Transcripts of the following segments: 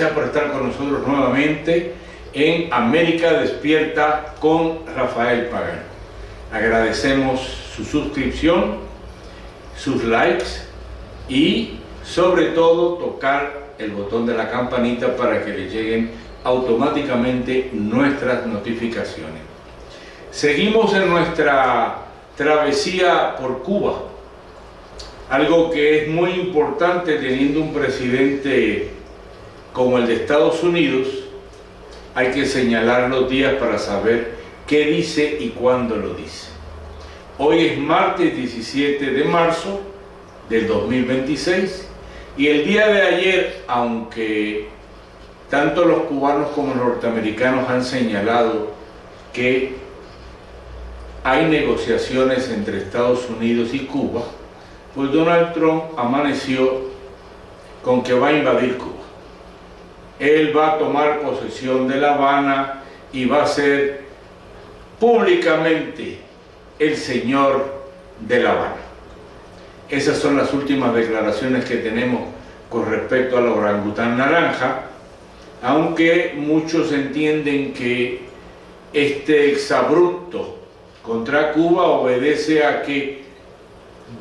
Gracias por estar con nosotros nuevamente en América Despierta con Rafael Pagán. Agradecemos su suscripción, sus likes y sobre todo tocar el botón de la campanita para que le lleguen automáticamente nuestras notificaciones. Seguimos en nuestra travesía por Cuba, algo que es muy importante teniendo un presidente como el de Estados Unidos. Hay que señalar los días para saber qué dice y cuándo lo dice. Hoy es martes 17 de marzo del 2026 y el día de ayer, aunque tanto los cubanos como los norteamericanos han señalado que hay negociaciones entre Estados Unidos y Cuba, pues Donald Trump amaneció con que va a invadir Cuba. Él va a tomar posesión de La Habana y va a ser públicamente el señor de La Habana. Esas son las últimas declaraciones que tenemos con respecto al orangután naranja, aunque muchos entienden que este exabrupto contra Cuba obedece a que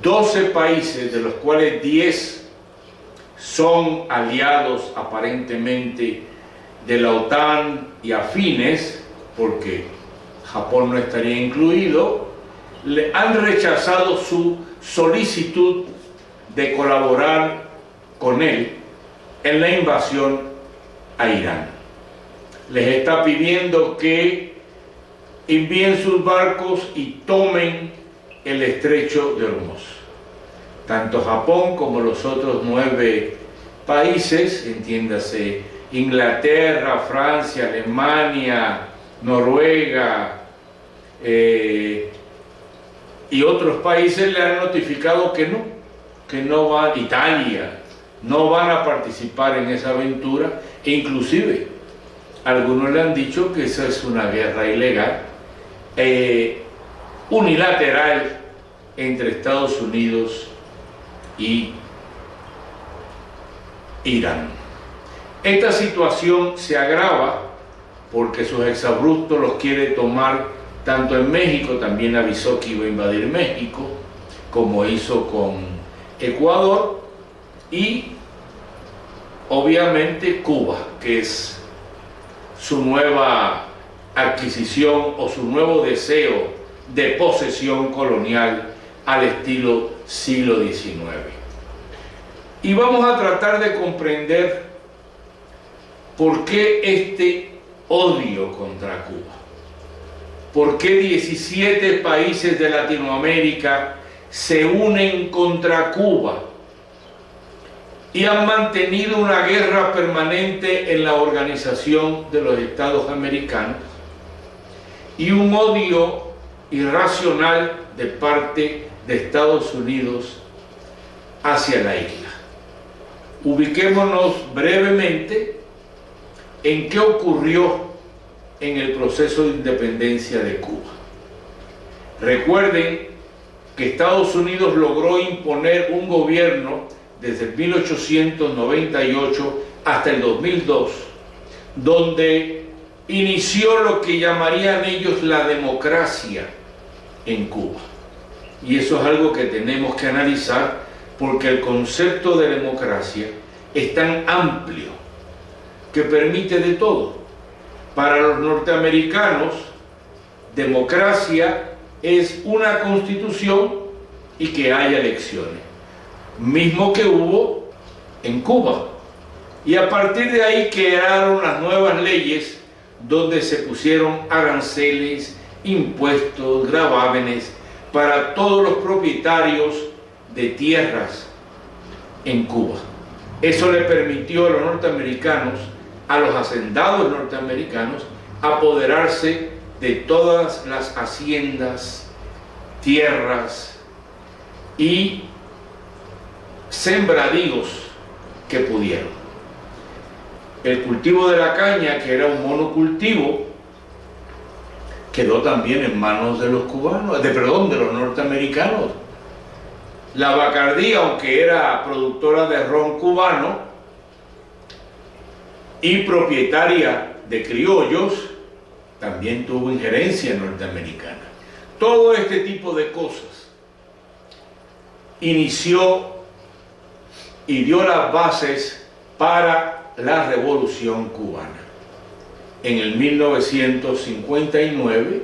12 países, de los cuales 10 son aliados aparentemente de la OTAN y afines, porque Japón no estaría incluido, le han rechazado su solicitud de colaborar con él en la invasión a Irán. Les está pidiendo que envíen sus barcos y tomen el estrecho de Hormuz. Tanto Japón como los otros 9 países, entiéndase Inglaterra, Francia, Alemania, Noruega y otros países le han notificado que no van, Italia, no van a participar en esa aventura, e inclusive algunos le han dicho que esa es una guerra ilegal, unilateral entre Estados Unidos y Irán. Esta situación se agrava porque sus exabruptos los quiere tomar tanto en México, también avisó que iba a invadir México, como hizo con Ecuador, y obviamente Cuba, que es su nueva adquisición o su nuevo deseo de posesión colonial al estilo siglo XIX. Y vamos a tratar de comprender por qué este odio contra Cuba. ¿Por qué 17 países de Latinoamérica se unen contra Cuba y han mantenido una guerra permanente en la Organización de los Estados Americanos y un odio irracional de parte de Estados Unidos hacia la isla? Ubiquémonos brevemente en qué ocurrió en el proceso de independencia de Cuba. Recuerden que Estados Unidos logró imponer un gobierno desde 1898 hasta el 2002, donde inició lo que llamarían ellos la democracia en Cuba. Y eso es algo que tenemos que analizar, porque el concepto de democracia es tan amplio que permite de todo. Para los norteamericanos, democracia es una constitución y que haya elecciones, mismo que hubo en Cuba. Y a partir de ahí crearon las nuevas leyes donde se pusieron aranceles, impuestos, gravámenes para todos los propietarios de tierras en Cuba. Eso le permitió a los norteamericanos, a los hacendados norteamericanos, apoderarse de todas las haciendas, tierras y sembradíos que pudieron. El cultivo de la caña, que era un monocultivo, quedó también en manos de los cubanos, de los norteamericanos. La Bacardí, aunque era productora de ron cubano, y propietaria de criollos, también tuvo injerencia norteamericana. Todo este tipo de cosas inició y dio las bases para la Revolución Cubana. En el 1959,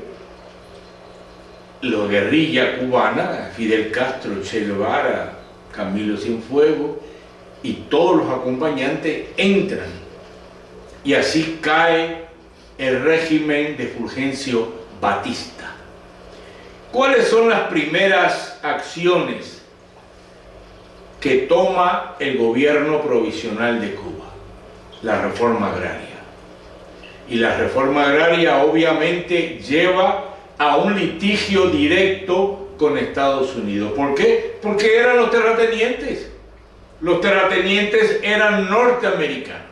la guerrilla cubana, Fidel Castro, Che Guevara, Camilo Cienfuegos y todos los acompañantes entran, y así cae el régimen de Fulgencio Batista. ¿Cuáles son las primeras acciones que toma el gobierno provisional de Cuba? La reforma agraria. Y la reforma agraria obviamente lleva a un litigio directo con Estados Unidos. ¿Por qué? Porque eran los terratenientes. Los terratenientes eran norteamericanos.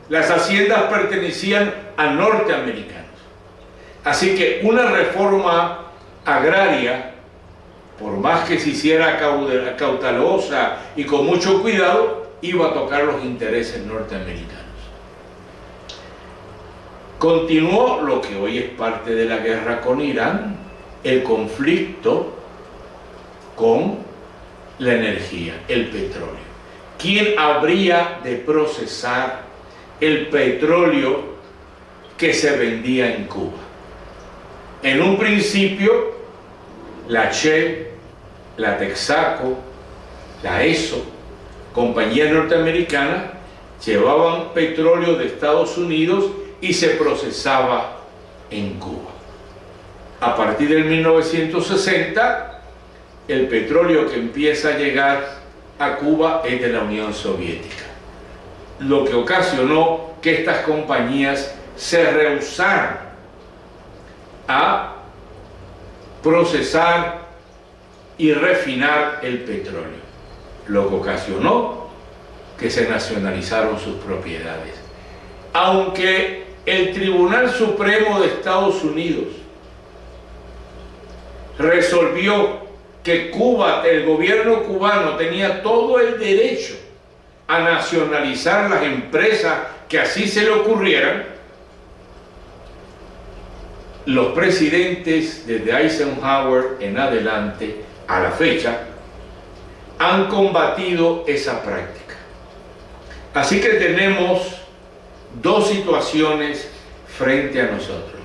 Las haciendas pertenecían a norteamericanos. Así que una reforma agraria, por más que se hiciera cautelosa y con mucho cuidado, iba a tocar los intereses norteamericanos. Continuó lo que hoy es parte de la guerra con Irán, el conflicto con la energía, el petróleo. ¿Quién habría de procesar el petróleo que se vendía en Cuba? En un principio, la Shell, la Texaco, la ESO, compañías norteamericanas, llevaban petróleo de Estados Unidos y se procesaba en Cuba. A partir del 1960, el petróleo que empieza a llegar a Cuba es de la Unión Soviética, lo que ocasionó que estas compañías se rehusaran a procesar y refinar el petróleo, lo que ocasionó que se nacionalizaron sus propiedades. Aunque el Tribunal Supremo de Estados Unidos resolvió que Cuba, el gobierno cubano, tenía todo el derecho a nacionalizar las empresas que así se le ocurrieran, los presidentes desde Eisenhower en adelante a la fecha han combatido esa práctica. Así que tenemos dos situaciones frente a nosotros: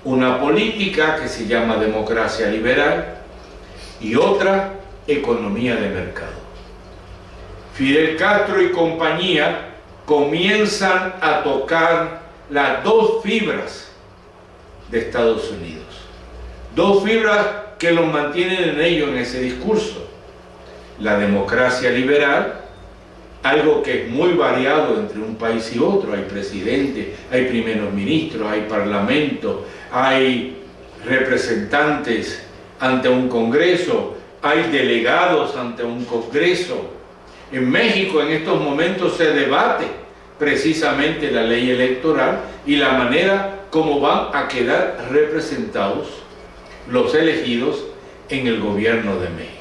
una política que se llama democracia liberal y otra economía de mercado. Fidel Castro y compañía comienzan a tocar las dos fibras de Estados Unidos, dos fibras que los mantienen en ello en ese discurso: la democracia liberal, algo que es muy variado entre un país y otro. Hay presidente, hay primeros ministros, hay parlamento, hay representantes ante un congreso, hay delegados ante un congreso. En México en estos momentos se debate precisamente la ley electoral y la manera como van a quedar representados los elegidos en el gobierno de México.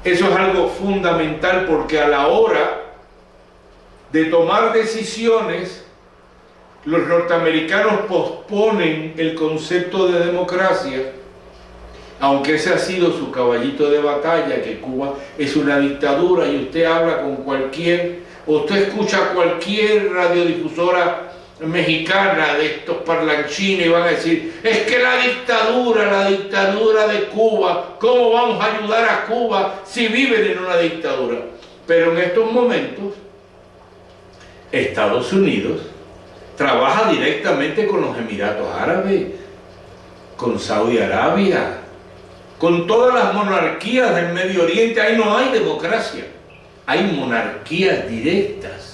Eso es algo fundamental, porque a la hora de tomar decisiones, los norteamericanos posponen el concepto de democracia, aunque ese ha sido su caballito de batalla, que Cuba es una dictadura, y usted habla con usted escucha cualquier radiodifusora mexicana de estos parlanchines y van a decir: es que la dictadura de Cuba, ¿cómo vamos a ayudar a Cuba si viven en una dictadura? Pero en estos momentos Estados Unidos trabaja directamente con los Emiratos Árabes, con Saudi Arabia, con todas las monarquías del Medio Oriente. Ahí no hay democracia, hay monarquías directas.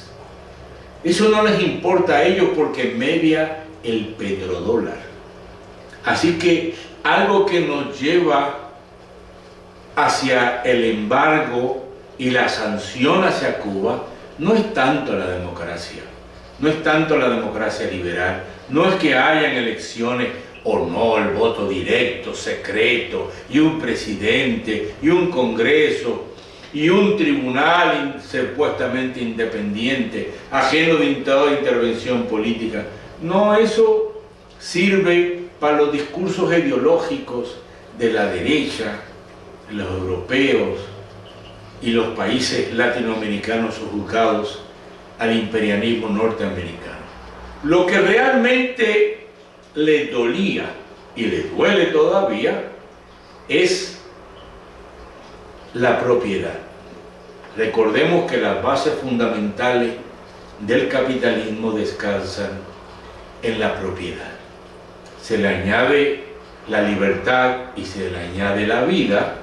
Eso no les importa a ellos porque media el petrodólar. Así que algo que nos lleva hacia el embargo y la sanción hacia Cuba no es tanto la democracia, no es tanto la democracia liberal, no es que hayan elecciones o no, el voto directo, secreto, y un presidente, y un congreso, y un tribunal supuestamente independiente, ajeno de toda intervención política. No, eso sirve para los discursos ideológicos de la derecha, los europeos y los países latinoamericanos sujetados al imperialismo norteamericano. Lo que realmente les dolía y les duele todavía es la propiedad. Recordemos que las bases fundamentales del capitalismo descansan en la propiedad. Se le añade la libertad y se le añade la vida,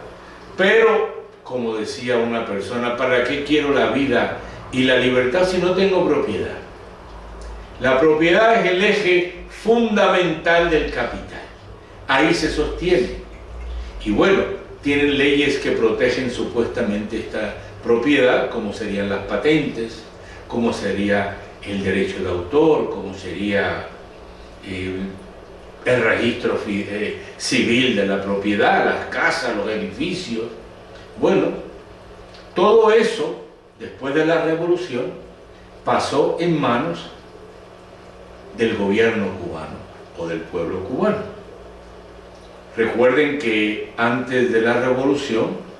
pero, como decía una persona, ¿para qué quiero la vida y la libertad si no tengo propiedad? La propiedad es el eje fundamental del capital. Ahí se sostiene. Y bueno, tienen leyes que protegen supuestamente esta propiedad, como serían las patentes, como sería el derecho de autor, como sería el registro civil de la propiedad, las casas, los edificios. Bueno, todo eso, después de la revolución, pasó en manos del gobierno cubano o del pueblo cubano. Recuerden que antes de la revolución,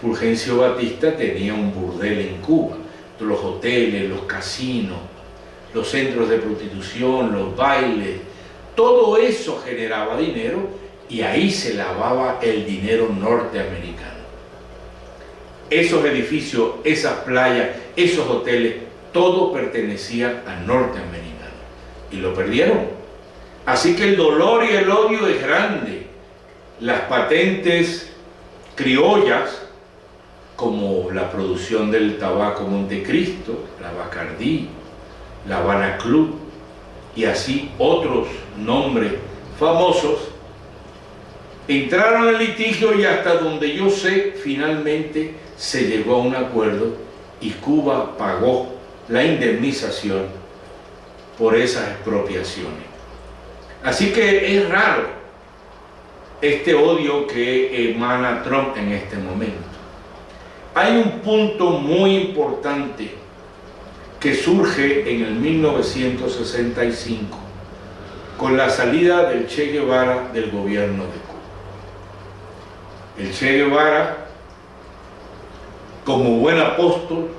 Fulgencio Batista tenía un burdel en Cuba. Los hoteles, los casinos, los centros de prostitución, los bailes, todo eso generaba dinero y ahí se lavaba el dinero norteamericano. Esos edificios, esas playas, esos hoteles, todo pertenecía a norteamericanos y lo perdieron. Así que el dolor y el odio es grande. Las patentes criollas, como la producción del tabaco Montecristo, la Bacardí, la Habana Club y así otros nombres famosos, entraron en litigio y hasta donde yo sé, finalmente se llegó a un acuerdo y Cuba pagó la indemnización por esas expropiaciones. Así que es raro este odio que emana Trump en este momento. Hay un punto muy importante que surge en el 1965 con la salida del Che Guevara del gobierno de Cuba. El Che Guevara, como buen apóstol,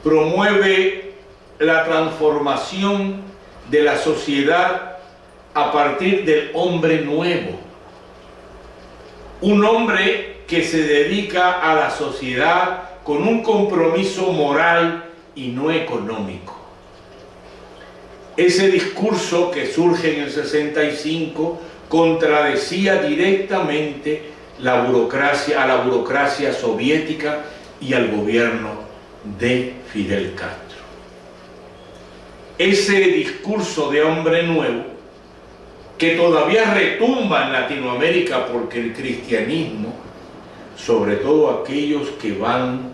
promueve la transformación de la sociedad a partir del hombre nuevo. Un hombre que se dedica a la sociedad con un compromiso moral y no económico. Ese discurso que surge en el 65 contradecía directamente a la burocracia soviética y al gobierno de Fidel Castro. Ese discurso de hombre nuevo, que todavía retumba en Latinoamérica porque el cristianismo, sobre todo aquellos que van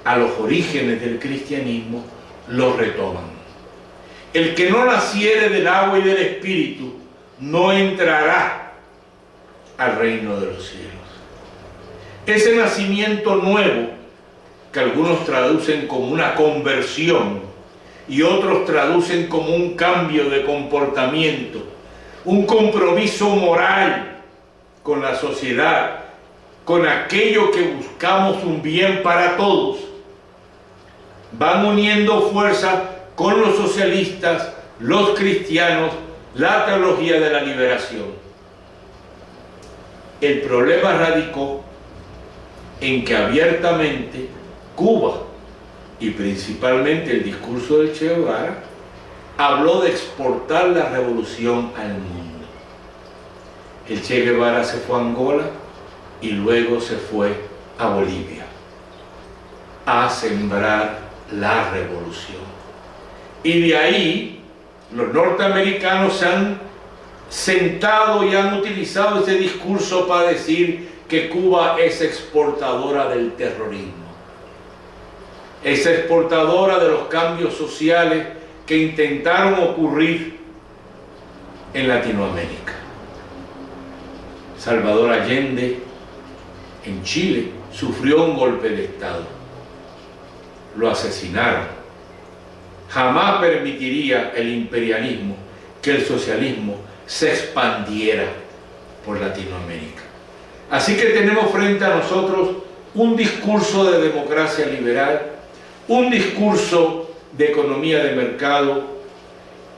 a los orígenes del cristianismo, lo retoman. El que no naciere del agua y del espíritu no entrará al reino de los cielos. Ese nacimiento nuevo, que algunos traducen como una conversión y otros traducen como un cambio de comportamiento, un compromiso moral con la sociedad, con aquello que buscamos un bien para todos, van uniendo fuerzas con los socialistas, los cristianos, la teología de la liberación. El problema radicó en que abiertamente Cuba, y principalmente el discurso de Che Guevara, habló de exportar la revolución al mundo. El Che Guevara se fue a Angola y luego se fue a Bolivia a sembrar la revolución. Y de ahí los norteamericanos se han sentado y han utilizado ese discurso para decir que Cuba es exportadora del terrorismo, es exportadora de los cambios sociales que intentaron ocurrir en Latinoamérica. Salvador Allende en Chile sufrió un golpe de Estado. Lo asesinaron. Jamás permitiría el imperialismo que el socialismo se expandiera por Latinoamérica. Así que tenemos frente a nosotros un discurso de democracia liberal, un discurso de economía de mercado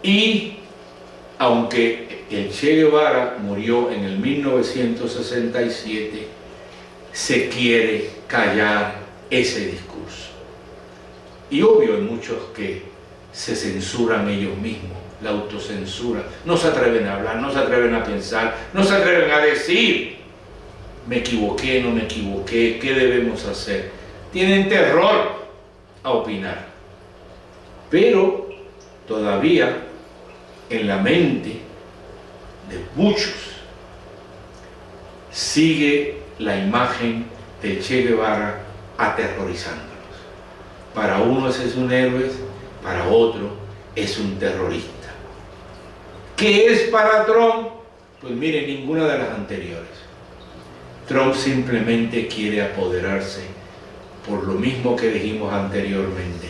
y, aunque el Che Guevara murió en el 1967, se quiere callar ese discurso. Y obvio hay muchos que se censuran ellos mismos, la autocensura, no se atreven a hablar, no se atreven a pensar, no se atreven a decir, me equivoqué, no me equivoqué, ¿qué debemos hacer? Tienen terror a opinar. Pero todavía en la mente de muchos sigue la imagen de Che Guevara aterrorizándolos. Para unos es un héroe, para otro es un terrorista. ¿Qué es para Trump? Pues mire, ninguna de las anteriores. Trump simplemente quiere apoderarse por lo mismo que dijimos anteriormente,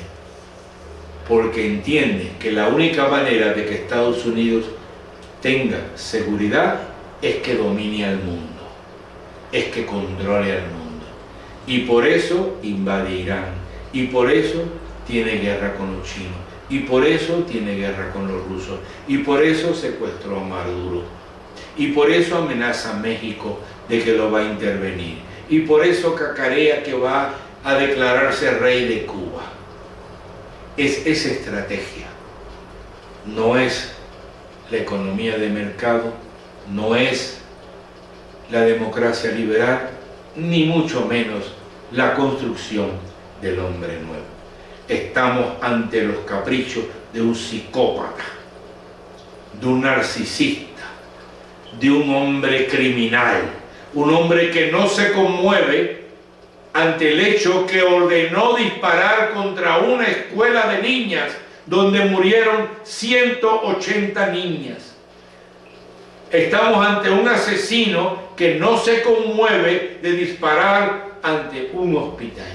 porque entiende que la única manera de que Estados Unidos tenga seguridad es que domine al mundo, es que controle al mundo, y por eso invade Irán, y por eso tiene guerra con los chinos, y por eso tiene guerra con los rusos, y por eso secuestró a Maduro, y por eso amenaza a México de que lo va a intervenir, y por eso cacarea que va a declararse rey de Cuba. Es esa estrategia, no es la economía de mercado, no es la democracia liberal, ni mucho menos la construcción del hombre nuevo. Estamos ante los caprichos de un psicópata, de un narcisista, de un hombre criminal, un hombre que no se conmueve ante el hecho que ordenó disparar contra una escuela de niñas donde murieron 180 niñas. Estamos ante un asesino que no se conmueve de disparar ante un hospital.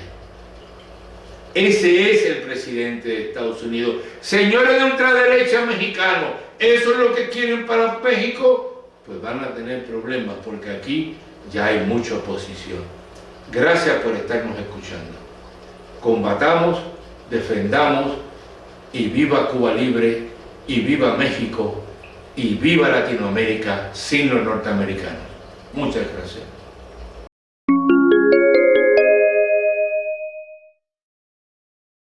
Ese es el presidente de Estados Unidos. Señores de ultraderecha mexicanos, ¿eso es lo que quieren para México? Pues van a tener problemas porque aquí ya hay mucha oposición. Gracias por estarnos escuchando. Combatamos, defendamos y viva Cuba libre y viva México y viva Latinoamérica sin los norteamericanos. Muchas gracias.